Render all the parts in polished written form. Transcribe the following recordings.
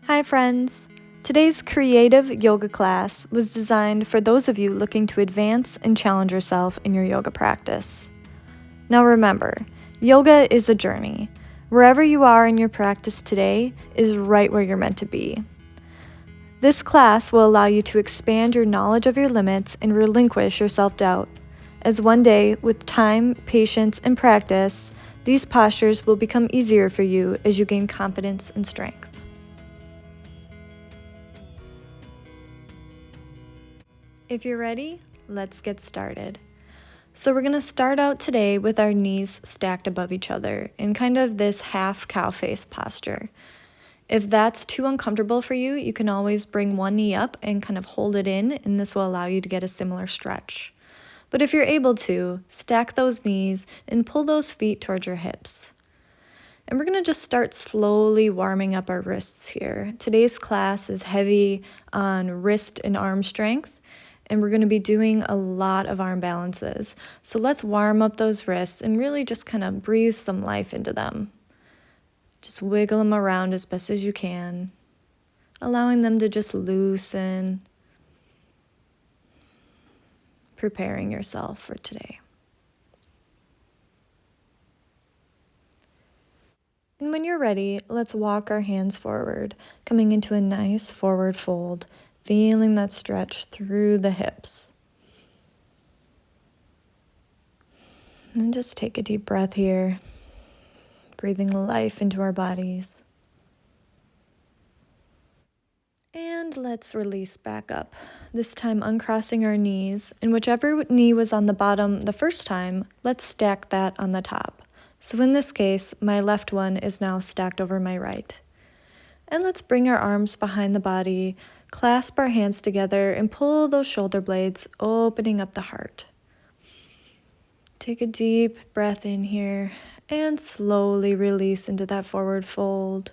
Hi friends! Today's creative yoga class was designed for those of you looking to advance and challenge yourself in your yoga practice. Now remember, yoga is a journey. Wherever you are in your practice today is right where you're meant to be. This class will allow you to expand your knowledge of your limits and relinquish your self-doubt, as one day, with time, patience, and practice, these postures will become easier for you as you gain confidence and strength. If you're ready, let's get started. So we're going to start out today with our knees stacked above each other in kind of this half cow face posture. If that's too uncomfortable for you, you can always bring one knee up and kind of hold it in, and this will allow you to get a similar stretch. But if you're able to, stack those knees and pull those feet towards your hips. And we're going to just start slowly warming up our wrists here. Today's class is heavy on wrist and arm strength, and we're going to be doing a lot of arm balances. So let's warm up those wrists and really just kind of breathe some life into them. Just wiggle them around as best as you can, allowing them to just loosen, preparing yourself for today. And when you're ready, let's walk our hands forward, coming into a nice forward fold, feeling that stretch through the hips. And just take a deep breath here, breathing life into our bodies. And let's release back up, this time uncrossing our knees, and whichever knee was on the bottom the first time, let's stack that on the top. So in this case, my left one is now stacked over my right. And let's bring our arms behind the body, clasp our hands together, and pull those shoulder blades, opening up the heart. Take a deep breath in here, and slowly release into that forward fold.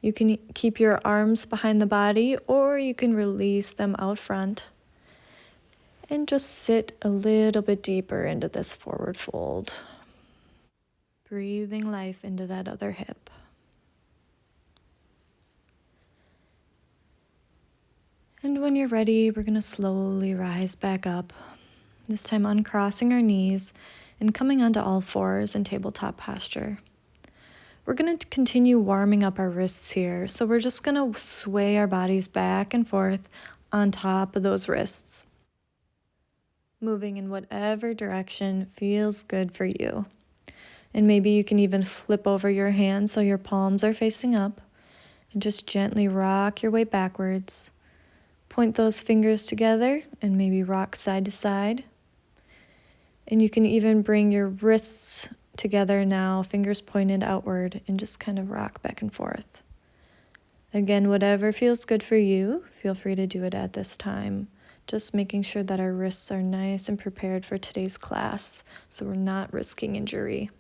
You can keep your arms behind the body, or you can release them out front and just sit a little bit deeper into this forward fold, breathing life into that other hip. And when you're ready, we're going to slowly rise back up, this time uncrossing our knees and coming onto all fours in tabletop posture. We're going to continue warming up our wrists here, so we're just going to sway our bodies back and forth on top of those wrists, moving in whatever direction feels good for you. And maybe you can even flip over your hands so your palms are facing up, and just gently rock your way backwards. Point those fingers together and maybe rock side to side. And you can even bring your wrists together now, fingers pointed outward, and just kind of rock back and forth. Again, whatever feels good for you, feel free to do it at this time. Just making sure that our wrists are nice and prepared for today's class, so we're not risking injury.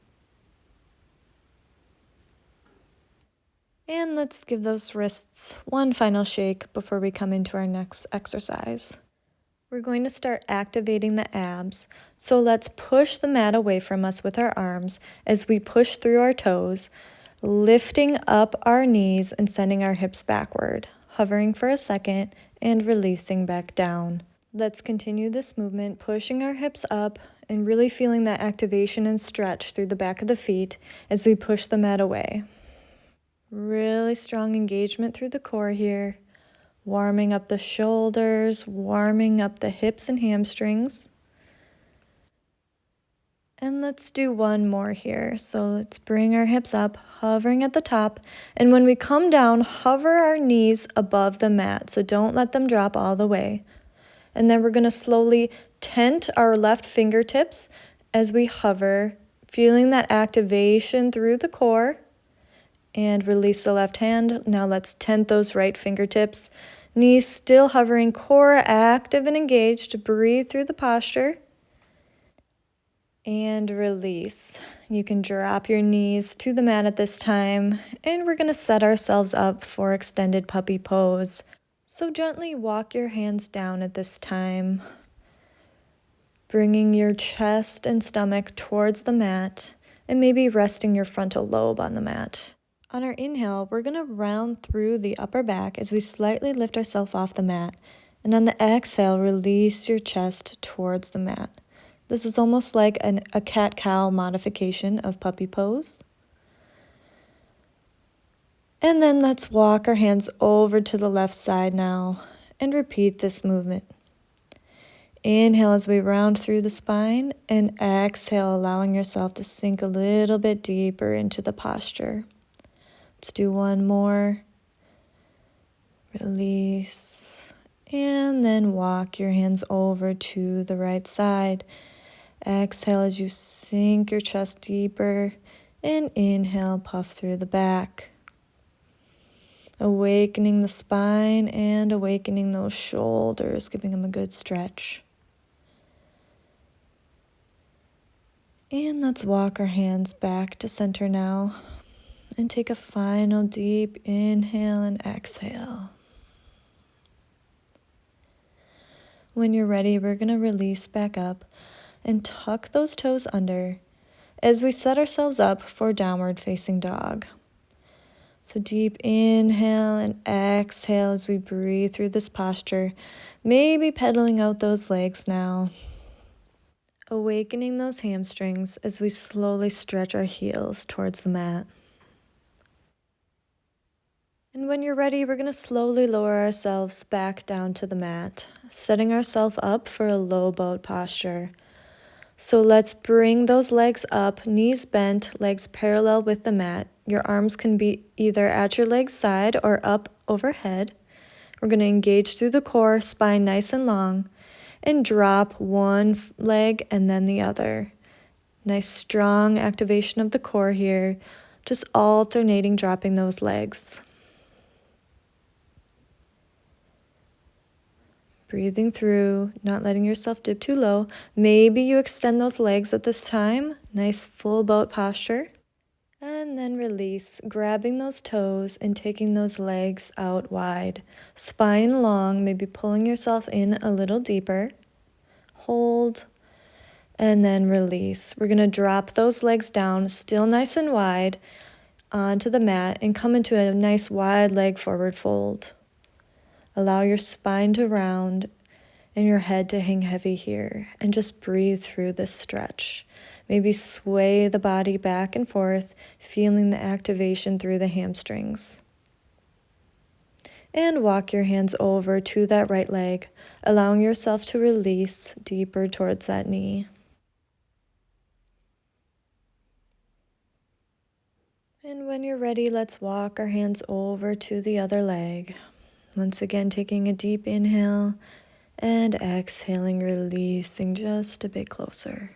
And let's give those wrists one final shake before we come into our next exercise. We're going to start activating the abs, so let's push the mat away from us with our arms as we push through our toes, lifting up our knees and sending our hips backward, hovering for a second and releasing back down. Let's continue this movement, pushing our hips up and really feeling that activation and stretch through the back of the feet as we push the mat away. Really strong engagement through the core here. Warming up the shoulders, warming up the hips and hamstrings. And let's do one more here. So let's bring our hips up, hovering at the top. And when we come down, hover our knees above the mat. So don't let them drop all the way. And then we're going to slowly tent our left fingertips as we hover, feeling that activation through the core. And release the left hand. Now let's tent those right fingertips. Knees still hovering, core active and engaged. Breathe through the posture. And release. You can drop your knees to the mat at this time. And we're going to set ourselves up for extended puppy pose. So gently walk your hands down at this time, bringing your chest and stomach towards the mat, and maybe resting your frontal lobe on the mat. On our inhale, we're going to round through the upper back as we slightly lift ourselves off the mat. And on the exhale, release your chest towards the mat. This is almost like a cat-cow modification of puppy pose. And then let's walk our hands over to the left side now and repeat this movement. Inhale as we round through the spine, and exhale, allowing yourself to sink a little bit deeper into the posture. Let's do one more. Release. And then walk your hands over to the right side. Exhale as you sink your chest deeper, and inhale, puff through the back. Awakening the spine and awakening those shoulders, giving them a good stretch. And let's walk our hands back to center now and take a final deep inhale and exhale. When you're ready, we're going to release back up and tuck those toes under as we set ourselves up for downward facing dog. So deep inhale and exhale as we breathe through this posture, maybe pedaling out those legs now. Awakening those hamstrings as we slowly stretch our heels towards the mat. And when you're ready, we're going to slowly lower ourselves back down to the mat, setting ourselves up for a low boat posture. So let's bring those legs up, knees bent, legs parallel with the mat. Your arms can be either at your leg side or up overhead. We're going to engage through the core, spine nice and long, and drop one leg and then the other. Nice strong activation of the core here, just alternating dropping those legs. Breathing through, not letting yourself dip too low. Maybe you extend those legs at this time. Nice full boat posture. And then release, grabbing those toes and taking those legs out wide. Spine long, maybe pulling yourself in a little deeper. Hold, and then release. We're going to drop those legs down, still nice and wide, onto the mat and come into a nice wide leg forward fold. Allow your spine to round and your head to hang heavy here, and just breathe through this stretch. Maybe sway the body back and forth, feeling the activation through the hamstrings. And walk your hands over to that right leg, allowing yourself to release deeper towards that knee. And when you're ready, let's walk our hands over to the other leg. Once again, taking a deep inhale and exhaling, releasing just a bit closer.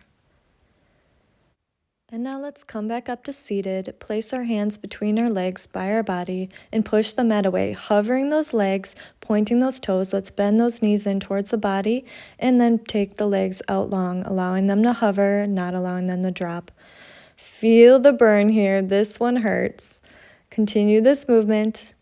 And now let's come back up to seated, place our hands between our legs by our body, and push the mat away, hovering those legs, pointing those toes. Let's bend those knees in towards the body, and then take the legs out long, allowing them to hover, not allowing them to drop. Feel the burn here. This one hurts. Continue this movement.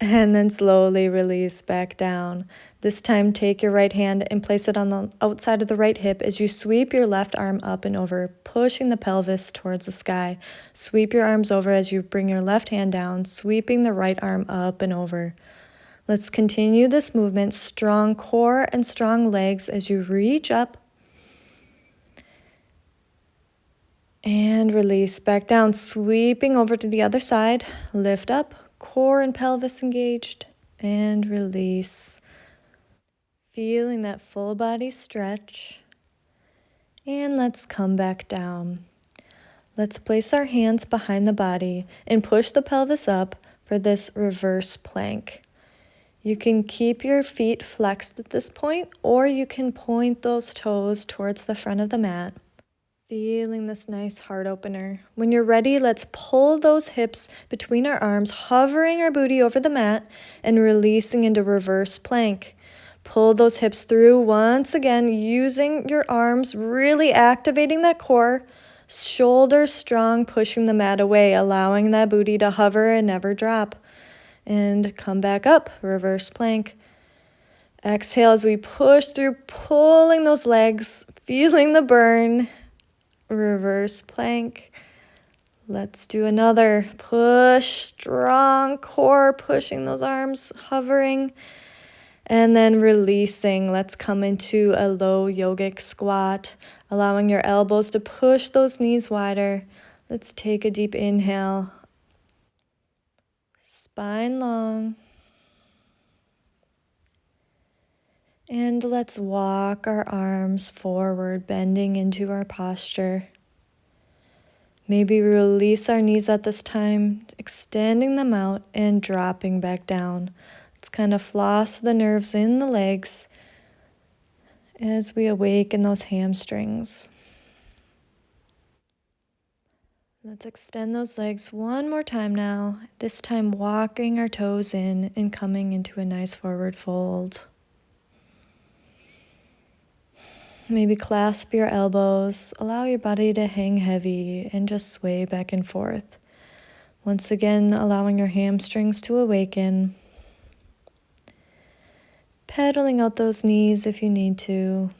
And then slowly release back down. This time, take your right hand and place it on the outside of the right hip as you sweep your left arm up and over, pushing the pelvis towards the sky. Sweep your arms over as you bring your left hand down, sweeping the right arm up and over. Let's continue this movement, strong core and strong legs as you reach up. And release back down, sweeping over to the other side. Lift up. Core and pelvis engaged, and release. Feeling that full body stretch. And let's come back down. Let's place our hands behind the body and push the pelvis up for this reverse plank. You can keep your feet flexed at this point, or you can point those toes towards the front of the mat. Feeling this nice heart opener. When you're ready, let's pull those hips between our arms, hovering our booty over the mat and releasing into reverse plank. Pull those hips through once again, using your arms, really activating that core. Shoulders strong, pushing the mat away, allowing that booty to hover and never drop. And come back up, reverse plank. Exhale as we push through, pulling those legs, feeling the burn. Reverse plank, Let's do another push, strong core, pushing those arms, hovering, and then releasing. Let's come into a low yogic squat, allowing your elbows to push those knees wider. Let's take a deep inhale, spine long, and let's walk our arms forward, bending into our posture. Maybe release our knees at this time, extending them out and dropping back down. Let's kind of floss the nerves in the legs as we awaken those hamstrings. Let's extend those legs one more time now, this time walking our toes in and coming into a nice forward fold. Maybe clasp your elbows, allow your body to hang heavy and just sway back and forth. Once again, allowing your hamstrings to awaken. Pedaling out those knees if you need to.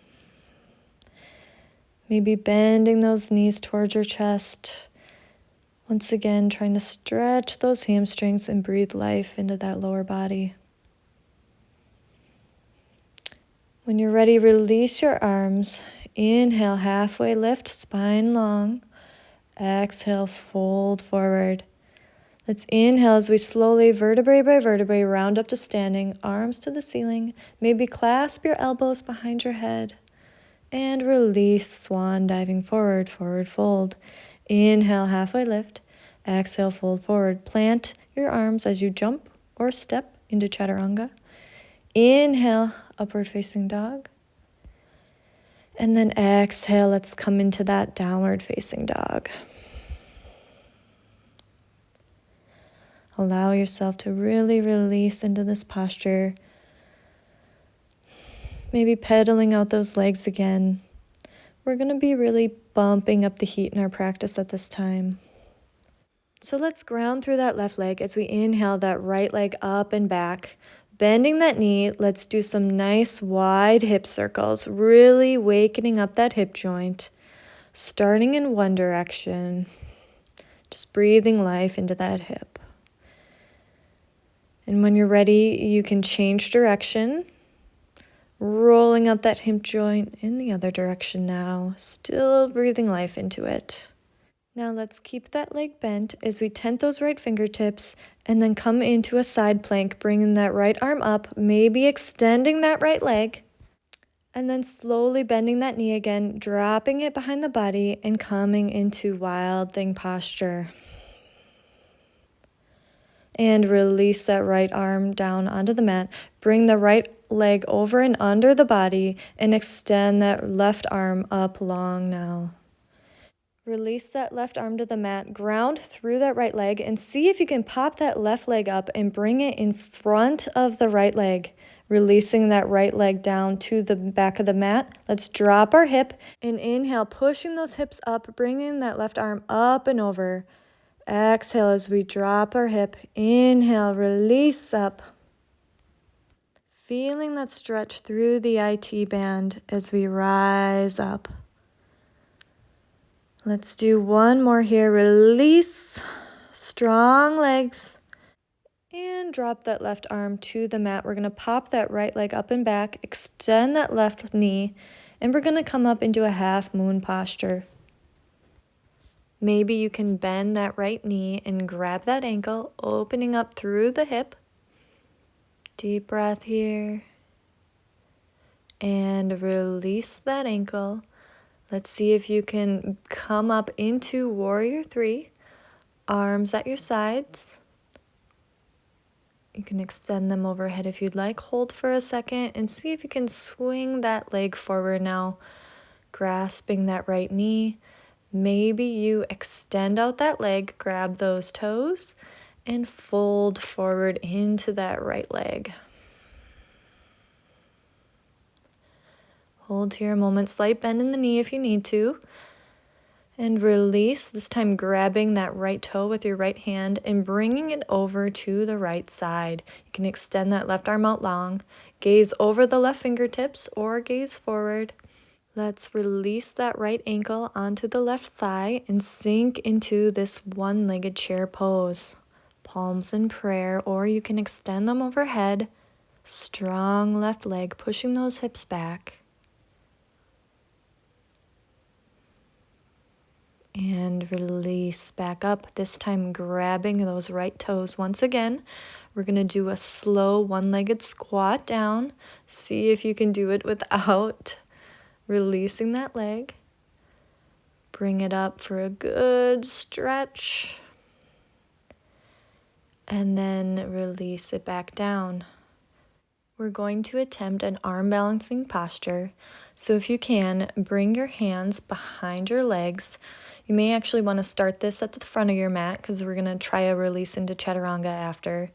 Maybe bending those knees towards your chest. Once again, trying to stretch those hamstrings and breathe life into that lower body. When you're ready, release your arms. Inhale, halfway lift, spine long. Exhale, fold forward. Let's inhale as we slowly, vertebrae by vertebrae, round up to standing, arms to the ceiling. Maybe clasp your elbows behind your head. And release, swan diving forward, forward fold. Inhale, halfway lift. Exhale, fold forward. Plant your arms as you jump or step into chaturanga. Inhale, upward facing dog. And then exhale, let's come into that downward facing dog. Allow yourself to really release into this posture. Maybe pedaling out those legs again. We're going to be really bumping up the heat in our practice at this time. So let's ground through that left leg as we inhale that right leg up and back. Bending that knee, let's do some nice wide hip circles, really wakening up that hip joint, starting in one direction, just breathing life into that hip. And when you're ready, you can change direction, rolling out that hip joint in the other direction now, still breathing life into it. Now let's keep that leg bent as we tent those right fingertips and then come into a side plank, bringing that right arm up, maybe extending that right leg, and then slowly bending that knee again, dropping it behind the body and coming into wild thing posture. And release that right arm down onto the mat. Bring the right leg over and under the body and extend that left arm up long now. Release that left arm to the mat, ground through that right leg, and see if you can pop that left leg up and bring it in front of the right leg, releasing that right leg down to the back of the mat. Let's drop our hip and inhale, pushing those hips up, bringing that left arm up and over. Exhale as we drop our hip. Inhale, release up. Feeling that stretch through the IT band as we rise up. Let's do one more here. Release, strong legs, and drop that left arm to the mat. We're going to pop that right leg up and back, extend that left knee, and we're going to come up into a half moon posture. Maybe you can bend that right knee and grab that ankle, opening up through the hip. Deep breath here. And release that ankle. Let's see if you can come up into warrior 3, arms at your sides. You can extend them overhead if you'd like. Hold for a second and see if you can swing that leg forward now, grasping that right knee. Maybe you extend out that leg, grab those toes, and fold forward into that right leg. Hold here a moment, slight bend in the knee if you need to. And release, this time grabbing that right toe with your right hand and bringing it over to the right side. You can extend that left arm out long, gaze over the left fingertips or gaze forward. Let's release that right ankle onto the left thigh and sink into this one-legged chair pose. Palms in prayer, or you can extend them overhead. Strong left leg, pushing those hips back. And release back up, this time grabbing those right toes once again. We're going to do a slow one-legged squat down. See if you can do it without releasing that leg. Bring it up for a good stretch. And then release it back down. We're going to attempt an arm balancing posture. So if you can, bring your hands behind your legs. You may actually want to start this at the front of your mat because we're going to try a release into chaturanga after.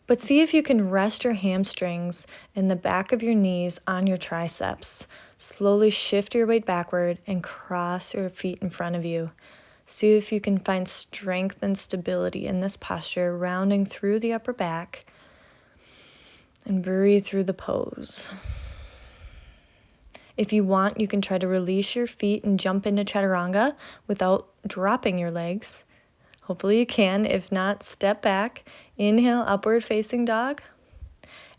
But see if you can rest your hamstrings and the back of your knees on your triceps. Slowly shift your weight backward and cross your feet in front of you. See if you can find strength and stability in this posture, rounding through the upper back. And breathe through the pose. If you want, you can try to release your feet and jump into chaturanga without dropping your legs. Hopefully you can. If not, step back. Inhale, upward facing dog.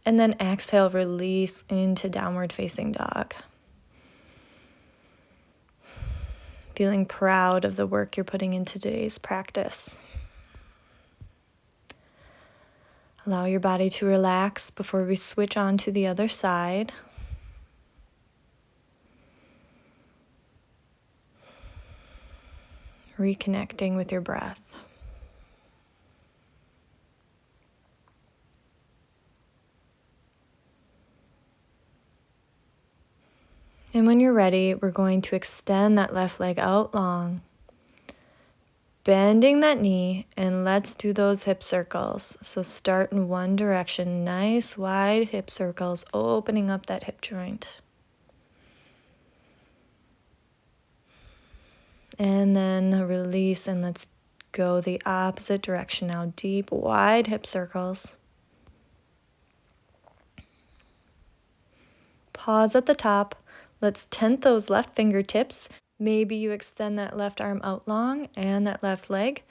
And then exhale, release into downward facing dog. Feeling proud of the work you're putting into today's practice. Allow your body to relax before we switch on to the other side. Reconnecting with your breath. And when you're ready, we're going to extend that left leg out long. Bending that knee, and let's do those hip circles. So start in one direction, nice wide hip circles, opening up that hip joint. And then release, and let's go the opposite direction now. Deep, wide hip circles. Pause at the top. Let's tent those left fingertips. Maybe you extend that left arm out long and that left leg.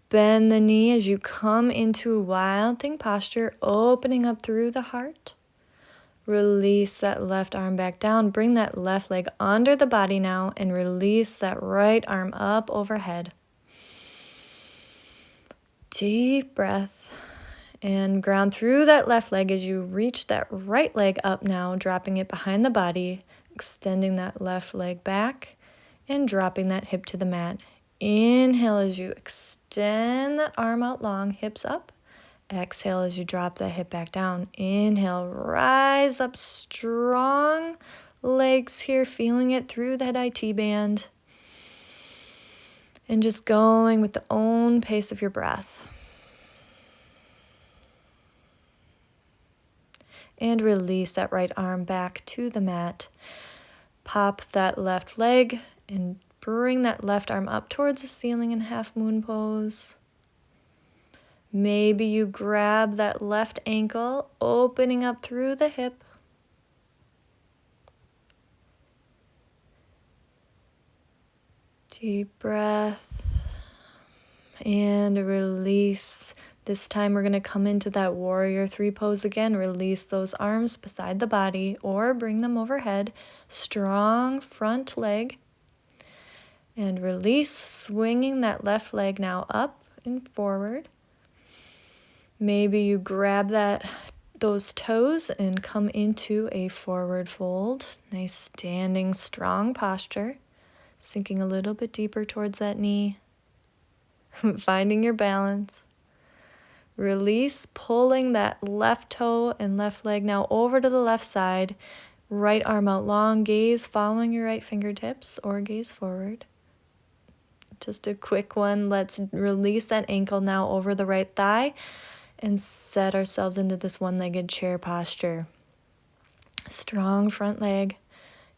Bend the knee as you come into Wild Thing posture, opening up through the heart. Release that left arm back down. Bring that left leg under the body now and release that right arm up overhead. Deep breath. And ground through that left leg as you reach that right leg up now, dropping it behind the body, extending that left leg back, and dropping that hip to the mat. Inhale as you extend that arm out long, hips up. Exhale as you drop that hip back down. Inhale, rise up strong. Legs here, feeling it through that IT band. And just going with the own pace of your breath. And release that right arm back to the mat. Pop that left leg and bring that left arm up towards the ceiling in half moon pose. Maybe you grab that left ankle, opening up through the hip. Deep breath. And release. This time we're going to come into that warrior 3 pose again. Release those arms beside the body or bring them overhead. Strong front leg. And release, swinging that left leg now up and forward. Maybe you grab those toes and come into a forward fold. Nice standing, strong posture. Sinking a little bit deeper towards that knee. Finding your balance. Release, pulling that left toe and left leg now over to the left side. Right arm out long, gaze following your right fingertips or gaze forward. Just a quick one. Let's release that ankle now over the right thigh and set ourselves into this one-legged chair posture. Strong front leg,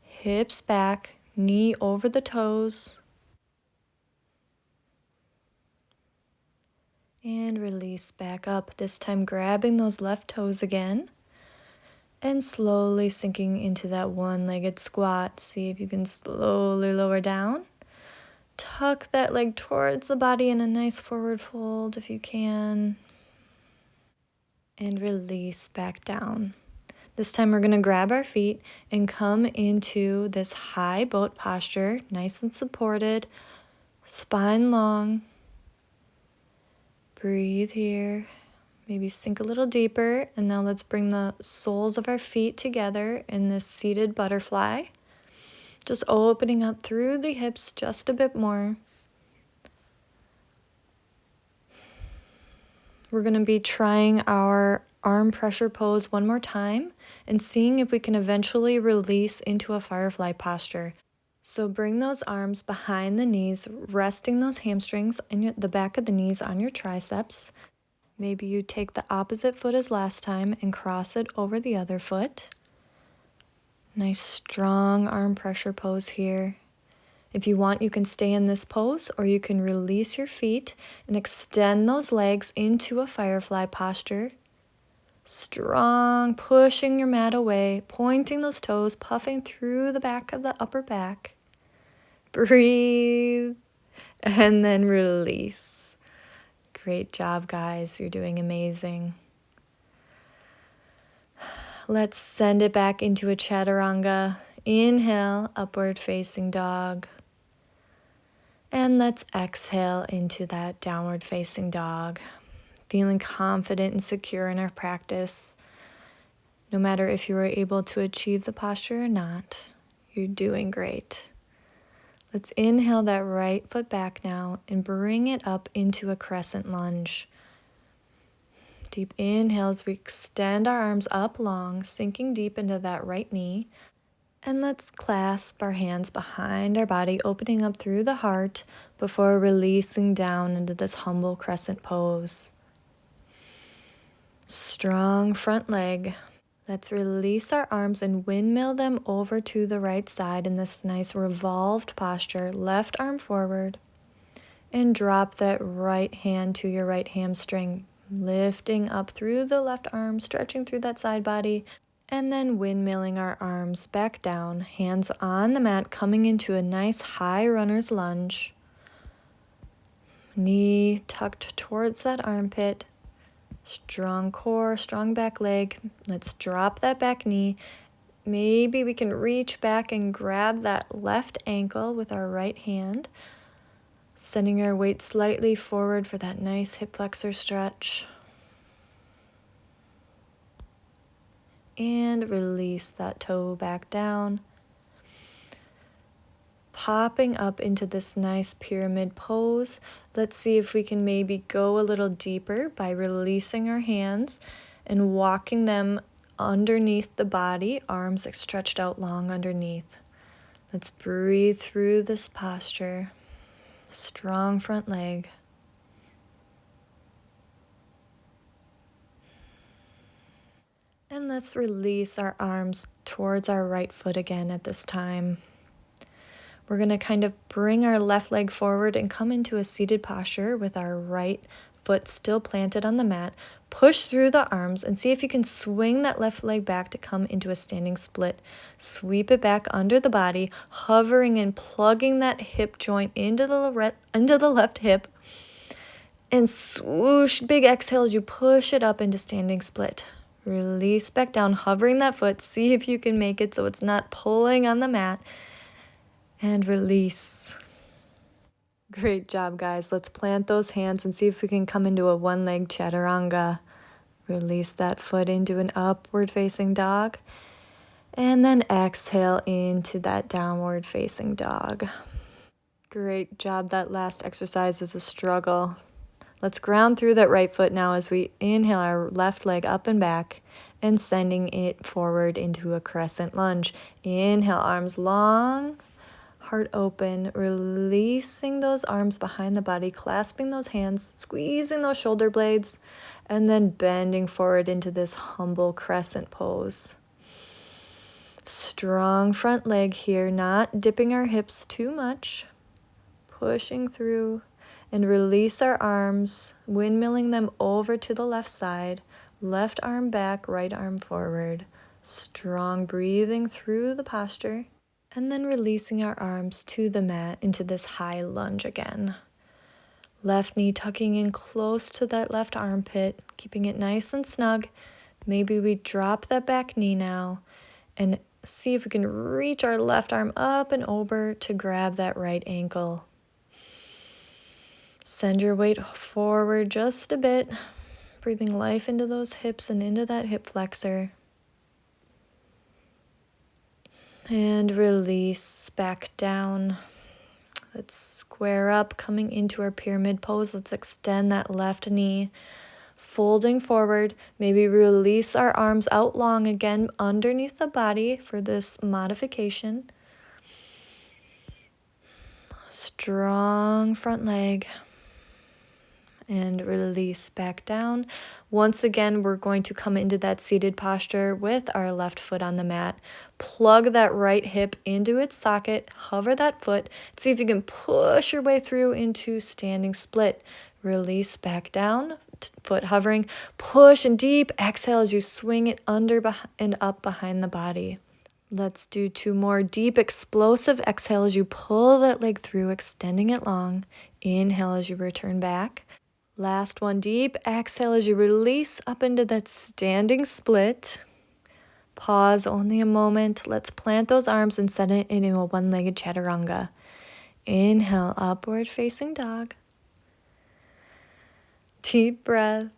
hips back, knee over the toes. And release back up, this time grabbing those left toes again. And slowly sinking into that one-legged squat. See if you can slowly lower down. Tuck that leg towards the body in a nice forward fold if you can. And release back down. This time we're going to grab our feet and come into this high boat posture, nice and supported, spine long. Breathe here. Maybe sink a little deeper. And now let's bring the soles of our feet together in this seated butterfly. Just opening up through the hips just a bit more. We're going to be trying our arm pressure pose one more time and seeing if we can eventually release into a firefly posture. So bring those arms behind the knees, resting those hamstrings and the back of the knees on your triceps. Maybe you take the opposite foot as last time and cross it over the other foot. Nice strong arm pressure pose here. If you want, you can stay in this pose or you can release your feet and extend those legs into a firefly posture. Strong, pushing your mat away, pointing those toes, puffing through the back of the upper back. Breathe and then release. Great job, guys. You're doing amazing. Let's send it back into a chaturanga. Inhale, upward facing dog. And let's exhale into that downward facing dog. Feeling confident and secure in our practice. No matter if you were able to achieve the posture or not, you're doing great. Let's inhale that right foot back now and bring it up into a crescent lunge. Deep inhale as we extend our arms up long, sinking deep into that right knee. And let's clasp our hands behind our body, opening up through the heart before releasing down into this humble crescent pose. Strong front leg. Let's release our arms and windmill them over to the right side in this nice revolved posture. Left arm forward. And drop that right hand to your right hamstring. Lifting up through the left arm, stretching through that side body. And then windmilling our arms back down, hands on the mat, coming into a nice high runner's lunge. Knee tucked towards that armpit. Strong core, strong back leg. Let's drop that back knee. Maybe we can reach back and grab that left ankle with our right hand. Sending our weight slightly forward for that nice hip flexor stretch. And release that toe back down. Popping up into this nice pyramid pose. Let's see if we can maybe go a little deeper by releasing our hands and walking them underneath the body, arms stretched out long underneath. Let's breathe through this posture. Strong front leg. And let's release our arms towards our right foot again at this time. We're going to kind of bring our left leg forward and come into a seated posture with our right foot still planted on the mat. Push through the arms and see if you can swing that left leg back to come into a standing split. Sweep it back under the body, hovering and plugging that hip joint into the left hip. And swoosh, big exhale as you push it up into standing split. Release back down, hovering that foot. See if you can make it so it's not pulling on the mat. And release. Great job, guys. Let's plant those hands and see if we can come into a one-leg chaturanga. Release that foot into an upward facing dog. And then exhale into that downward facing dog. Great job. That last exercise is a struggle. Let's ground through that right foot now as we inhale our left leg up and back and sending it forward into a crescent lunge. Inhale, arms long, heart open, releasing those arms behind the body, clasping those hands, squeezing those shoulder blades, and then bending forward into this humble crescent pose. Strong front leg here, not dipping our hips too much, pushing through. And release our arms, windmilling them over to the left side. Left arm back, right arm forward. Strong breathing through the posture, and then releasing our arms to the mat into this high lunge again. Left knee tucking in close to that left armpit, keeping it nice and snug. Maybe we drop that back knee now and see if we can reach our left arm up and over to grab that right ankle. Send your weight forward just a bit, breathing life into those hips and into that hip flexor. And release back down. Let's square up, coming into our pyramid pose. Let's extend that left knee, folding forward. Maybe release our arms out long again underneath the body for this modification. Strong front leg. And release back down. Once again, we're going to come into that seated posture with our left foot on the mat. Plug that right hip into its socket, hover that foot. See if you can push your way through into standing split. Release back down, foot hovering. Push and deep. Exhale as you swing it under and up behind the body. Let's do 2 more. Deep, explosive exhale as you pull that leg through, extending it long. Inhale as you return back. Last one, deep exhale as you release up into that standing split. Pause only a moment. Let's plant those arms and set it into a one-legged chaturanga. Inhale, upward facing dog. Deep breath.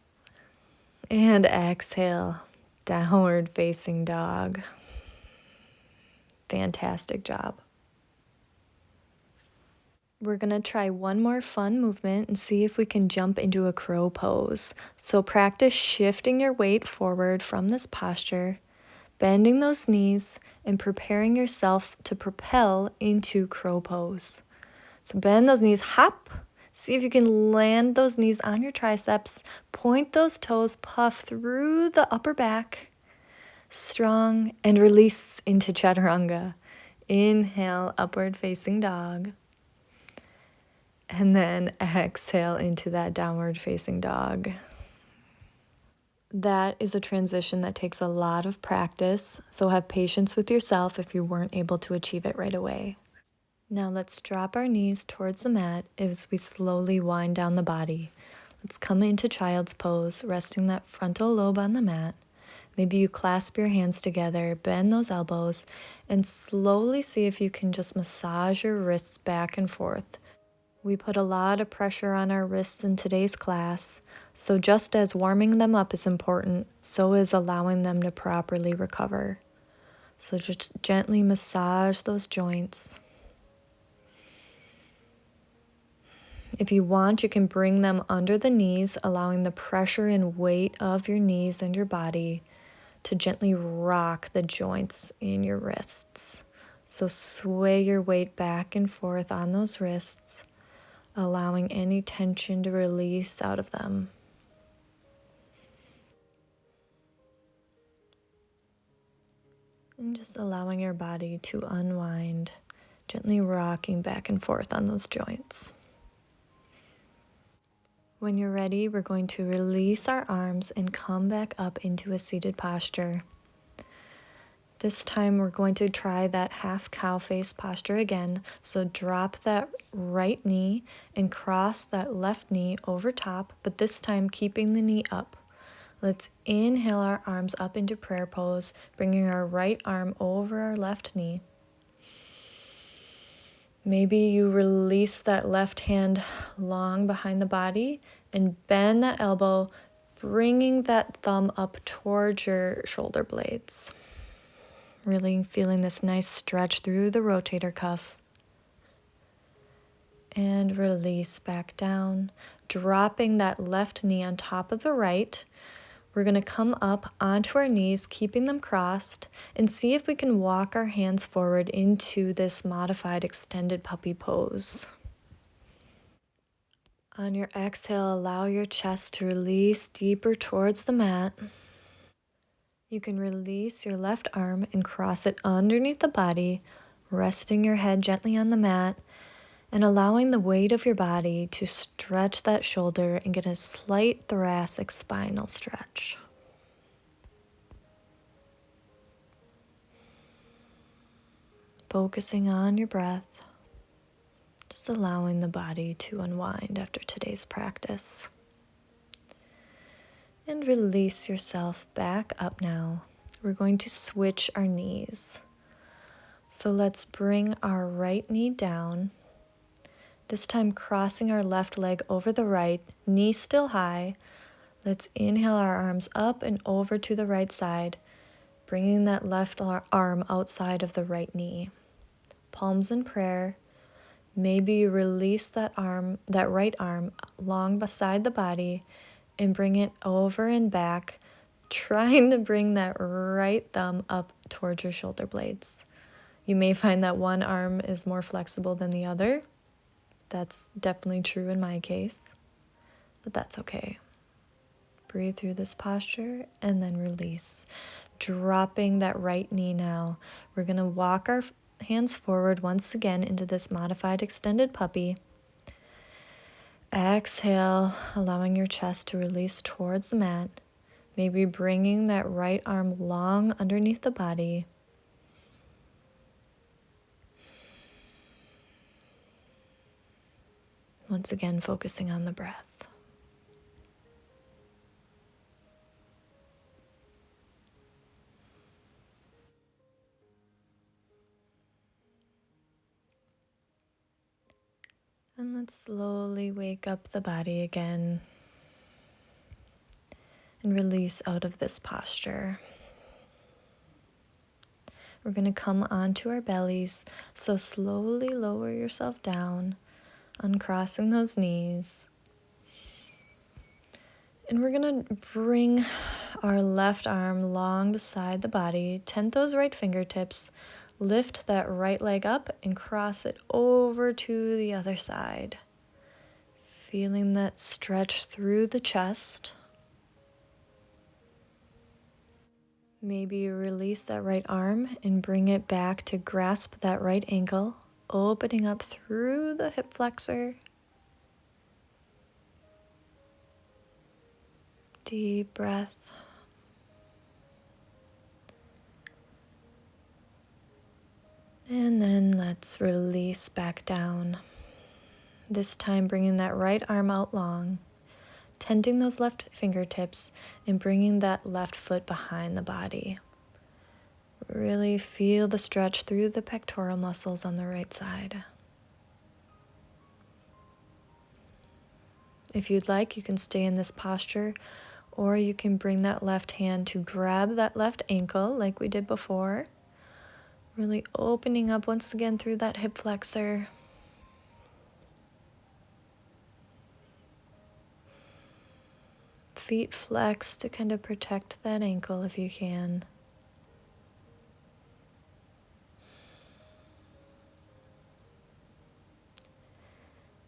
And exhale, downward facing dog. Fantastic job. We're going to try one more fun movement and see if we can jump into a crow pose. So practice shifting your weight forward from this posture, bending those knees, and preparing yourself to propel into crow pose. So bend those knees, hop. See if you can land those knees on your triceps. Point those toes, puff through the upper back. Strong, and release into chaturanga. Inhale, upward facing dog. And then exhale into that downward facing dog. That is a transition that takes a lot of practice, so have patience with yourself if you weren't able to achieve it right away. Now let's drop our knees towards the mat as we slowly wind down the body. Let's come into child's pose, resting that frontal lobe on the mat. Maybe you clasp your hands together, bend those elbows, and slowly see if you can just massage your wrists back and forth. We put a lot of pressure on our wrists in today's class, so just as warming them up is important, so is allowing them to properly recover. So just gently massage those joints. If you want, you can bring them under the knees, allowing the pressure and weight of your knees and your body to gently rock the joints in your wrists. So sway your weight back and forth on those wrists, allowing any tension to release out of them. And just allowing your body to unwind, gently rocking back and forth on those joints. When you're ready, we're going to release our arms and come back up into a seated posture. This time we're going to try that half cow face posture again. So drop that right knee and cross that left knee over top, but this time keeping the knee up. Let's inhale our arms up into prayer pose, bringing our right arm over our left knee. Maybe you release that left hand long behind the body and bend that elbow, bringing that thumb up towards your shoulder blades. Really feeling this nice stretch through the rotator cuff. And release back down, dropping that left knee on top of the right. We're going to come up onto our knees, keeping them crossed, and see if we can walk our hands forward into this modified extended puppy pose. On your exhale, allow your chest to release deeper towards the mat. You can release your left arm and cross it underneath the body, resting your head gently on the mat and allowing the weight of your body to stretch that shoulder and get a slight thoracic spinal stretch. focusing on your breath, just allowing the body to unwind after today's practice. And release yourself back up now. We're going to switch our knees. So let's bring our right knee down. This time crossing our left leg over the right, knee still high. Let's inhale our arms up and over to the right side, bringing that left arm outside of the right knee. Palms in prayer. Maybe you release that right arm long beside the body and bring it over and back, trying to bring that right thumb up towards your shoulder blades. You may find that one arm is more flexible than the other. That's definitely true in my case, but that's okay. Breathe through this posture and then release. Dropping that right knee now. We're going to walk our hands forward once again into this modified extended puppy. Exhale, allowing your chest to release towards the mat. Maybe bringing that right arm long underneath the body. Once again, focusing on the breath. And let's slowly wake up the body again and release out of this posture. We're going to come onto our bellies, so slowly lower yourself down, uncrossing those knees. And we're going to bring our left arm long beside the body, tent those right fingertips, lift that right leg up and cross it over to the other side. Feeling that stretch through the chest. Maybe you release that right arm and bring it back to grasp that right ankle, opening up through the hip flexor. Deep breath. And then let's release back down. This time bringing that right arm out long, tenting those left fingertips and bringing that left foot behind the body. Really feel the stretch through the pectoral muscles on the right side. If you'd like, you can stay in this posture, or you can bring that left hand to grab that left ankle like we did before. Really opening up once again through that hip flexor. Feet flex to kind of protect that ankle if you can.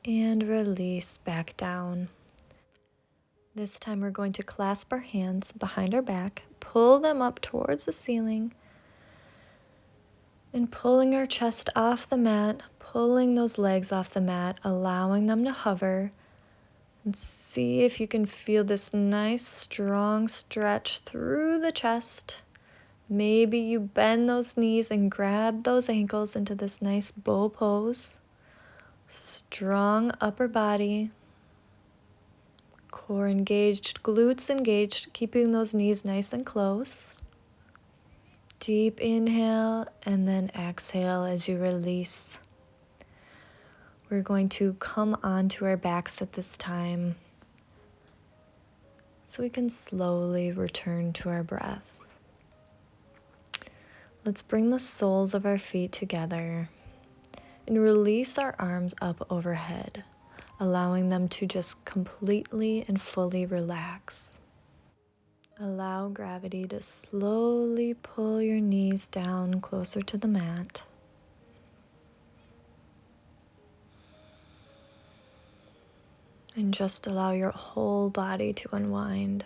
And release back down. This time we're going to clasp our hands behind our back, pull them up towards the ceiling, and pulling our chest off the mat, pulling those legs off the mat, allowing them to hover. And see if you can feel this nice, strong stretch through the chest. Maybe you bend those knees and grab those ankles into this nice bow pose. Strong upper body. Core engaged, glutes engaged, keeping those knees nice and close. Deep inhale and then exhale as you release. We're going to come onto our backs at this time so we can slowly return to our breath. Let's bring the soles of our feet together and release our arms up overhead, allowing them to just completely and fully relax. Allow gravity to slowly pull your knees down closer to the mat. And just allow your whole body to unwind.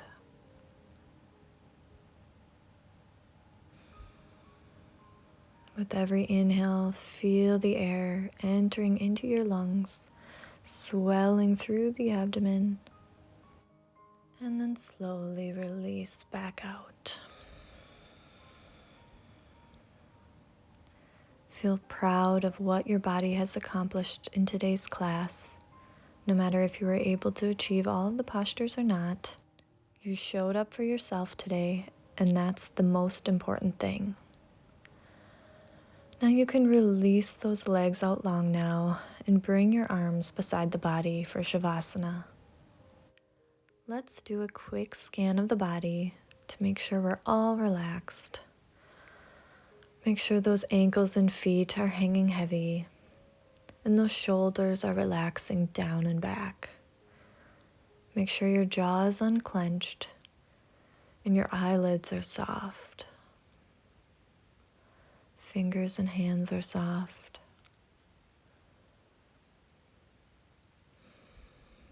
With every inhale, feel the air entering into your lungs, swelling through the abdomen, and then slowly release back out. Feel proud of what your body has accomplished in today's class. No matter if you were able to achieve all of the postures or not, you showed up for yourself today, and that's the most important thing. Now you can release those legs out long now and bring your arms beside the body for Shavasana. Let's do a quick scan of the body to make sure we're all relaxed. Make sure those ankles and feet are hanging heavy, and those shoulders are relaxing down and back. Make sure your jaw is unclenched and your eyelids are soft. Fingers and hands are soft.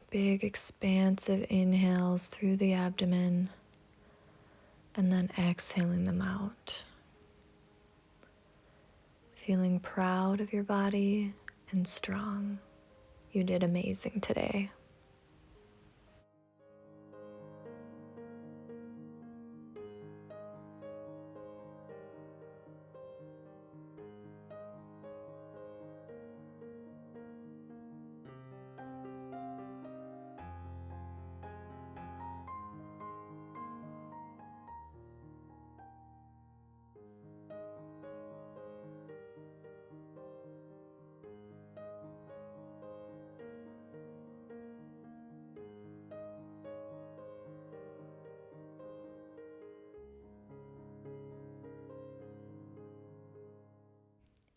Big expansive inhales through the abdomen and then exhaling them out. Feeling proud of your body and strong. You did amazing today.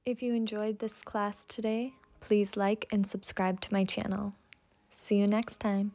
If you enjoyed this class today, please like and subscribe to my channel. See you next time.